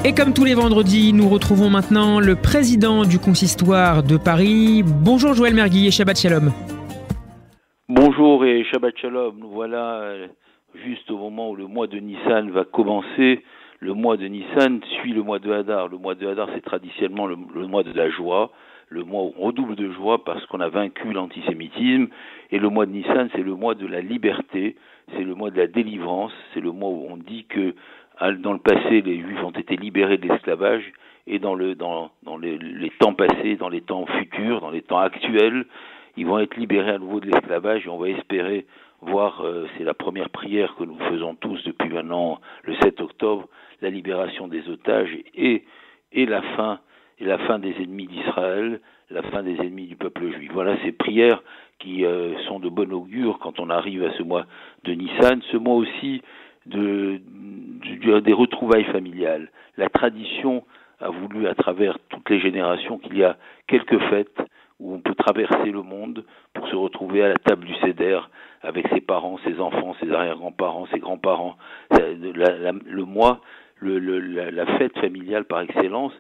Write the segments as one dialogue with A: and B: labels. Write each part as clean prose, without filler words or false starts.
A: Et comme tous les vendredis, nous retrouvons maintenant le président du consistoire de Paris. Bonjour Joël Mergui et Shabbat Shalom.
B: Bonjour et Shabbat Shalom. Nous voilà juste au moment où le mois de Nissan va commencer. Le mois de Nissan suit le mois de Hadar. Le mois de Hadar, c'est traditionnellement le mois de la joie, le mois où on redouble de joie parce qu'on a vaincu l'antisémitisme. Et le mois de Nissan, c'est le mois de la liberté, c'est le mois de la délivrance, c'est le mois où on dit que dans le passé, les Juifs ont été libérés de l'esclavage, et dans les temps passés, dans les temps futurs, dans les temps actuels, ils vont être libérés à nouveau de l'esclavage, et on va espérer voir, c'est la première prière que nous faisons tous depuis maintenant le 7 octobre, la libération des otages et la fin des ennemis d'Israël, la fin des ennemis du peuple juif. Voilà ces prières qui sont de bon augure quand on arrive à ce mois de Nissan, ce mois aussi des retrouvailles familiales. La tradition a voulu, à travers toutes les générations, qu'il y a quelques fêtes où on peut traverser le monde pour se retrouver à la table du Seder avec ses parents, ses enfants, ses arrière-grands-parents, ses grands-parents. La fête familiale par excellence.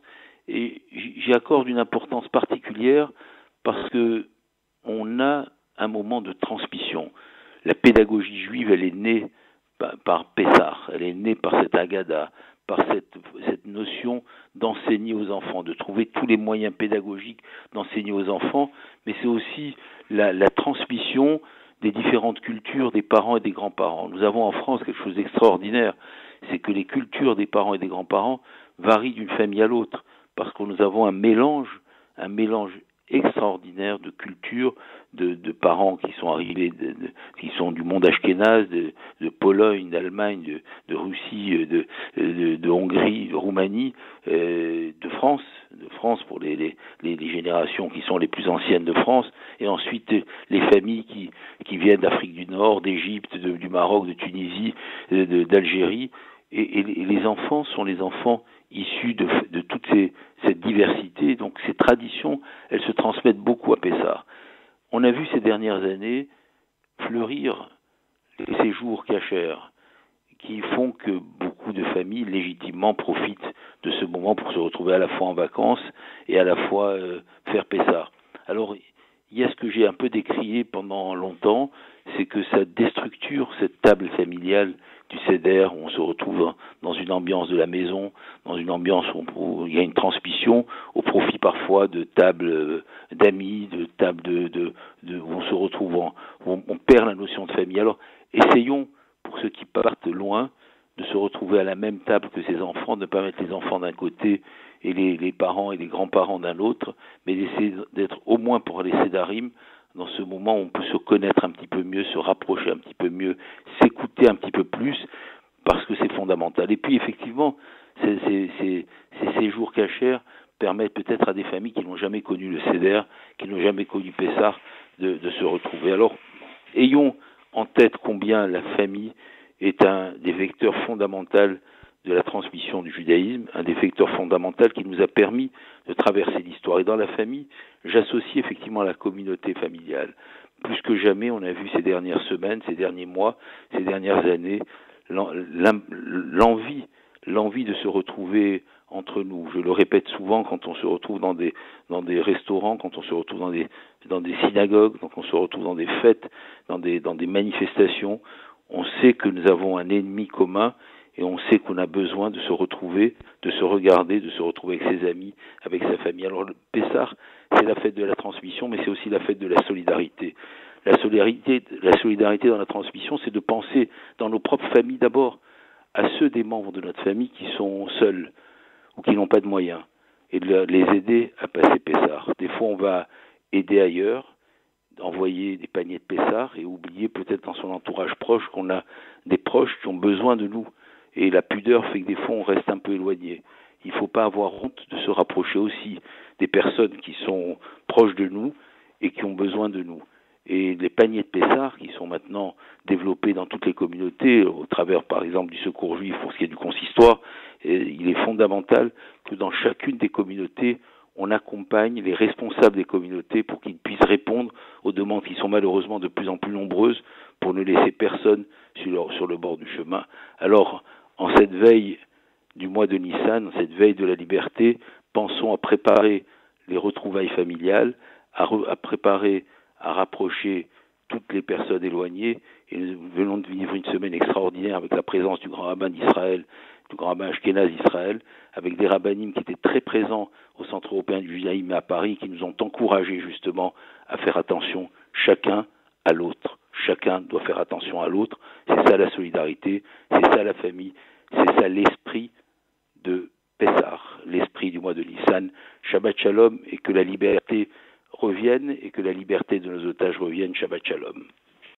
B: Et j'y accorde une importance particulière parce que on a un moment de transmission. La pédagogie juive, elle est née par Pessah, elle est née par cette Agada, par cette notion d'enseigner aux enfants, de trouver tous les moyens pédagogiques d'enseigner aux enfants, mais c'est aussi la transmission des différentes cultures des parents et des grands-parents. Nous avons en France quelque chose d'extraordinaire, c'est que les cultures des parents et des grands-parents varient d'une famille à l'autre, parce que nous avons un mélange extraordinaire de cultures, de parents qui sont arrivés, qui sont du monde ashkénaze, de Pologne, d'Allemagne, de Russie, de Hongrie, de Roumanie, de France pour les générations qui sont les plus anciennes de France, et ensuite les familles qui viennent d'Afrique du Nord, d'Égypte, du Maroc, de Tunisie, d'Algérie, et les enfants sont les enfants issus de toute cette diversité. Donc ces traditions, elles se transmettent beaucoup à Pessah. On a vu ces dernières années fleurir les séjours cachers qui font que beaucoup de familles légitimement profitent de ce moment pour se retrouver à la fois en vacances et à la fois faire Pessah. Alors il y a ce que j'ai un peu décrié pendant longtemps, c'est que ça déstructure cette table familiale du Seder, où on se retrouve dans une ambiance de la maison, dans une ambiance où il y a une transmission, au profit parfois de tables d'amis, de tables où on se retrouve, où on perd la notion de famille. Alors, essayons, pour ceux qui partent loin, de se retrouver à la même table que ces enfants, de ne pas mettre les enfants d'un côté et les parents et les grands-parents d'un autre, mais d'essayer d'être au moins pour les sédarim, dans ce moment où on peut se connaître un petit peu mieux, se rapprocher un petit peu mieux, s'écouter un petit peu plus, parce que c'est fondamental. Et puis effectivement, ces séjours cachers permettent peut-être à des familles qui n'ont jamais connu le Seder, qui n'ont jamais connu Pessah, de se retrouver. Alors, ayons en tête combien la famille est un des vecteurs fondamentaux de la transmission du judaïsme, un des vecteurs fondamentaux qui nous a permis de traverser l'histoire. Et dans la famille, j'associe effectivement la communauté familiale. Plus que jamais, on a vu ces dernières semaines, ces derniers mois, ces dernières années, l'envie de se retrouver entre nous. Je le répète souvent, quand on se retrouve dans des restaurants, quand on se retrouve dans des synagogues, quand on se retrouve dans des fêtes, dans des manifestations, on sait que nous avons un ennemi commun, et on sait qu'on a besoin de se retrouver, de se regarder, de se retrouver avec ses amis, avec sa famille. Alors le Pessah, c'est la fête de la transmission, mais c'est aussi la fête de la solidarité. La solidarité dans la transmission, c'est de penser dans nos propres familles d'abord à ceux des membres de notre famille qui sont seuls ou qui n'ont pas de moyens, et de les aider à passer Pessah. Des fois, on va aider ailleurs, envoyer des paniers de Pessah, et oublier peut-être dans son entourage proche qu'on a des proches qui ont besoin de nous. Et la pudeur fait que des fois on reste un peu éloigné. Il ne faut pas avoir honte de se rapprocher aussi des personnes qui sont proches de nous et qui ont besoin de nous. Et les paniers de Pessah qui sont maintenant développés dans toutes les communautés, au travers par exemple du Secours Juif pour ce qui est du consistoire, il est fondamental que dans chacune des communautés, on accompagne les responsables des communautés pour qu'ils puissent répondre aux demandes qui sont malheureusement de plus en plus nombreuses pour ne laisser personne sur le bord du chemin. Alors, en cette veille du mois de Nissan, cette veille de la liberté, pensons à préparer les retrouvailles familiales, à préparer, à rapprocher toutes les personnes éloignées. Et nous venons de vivre une semaine extraordinaire avec la présence du grand rabbin d'Israël, du grand rabbin Ashkenaz d'Israël, avec des rabbinim qui étaient très présents au Centre européen du judaïsme à Paris, qui nous ont encouragés justement à faire attention chacun à l'autre. Chacun doit faire attention à l'autre. C'est ça la solidarité, c'est ça la famille, c'est ça l'esprit de Pessah, l'esprit du mois de Nissan. Shabbat Shalom, et que la liberté revienne et que la liberté de nos otages revienne. Shabbat Shalom.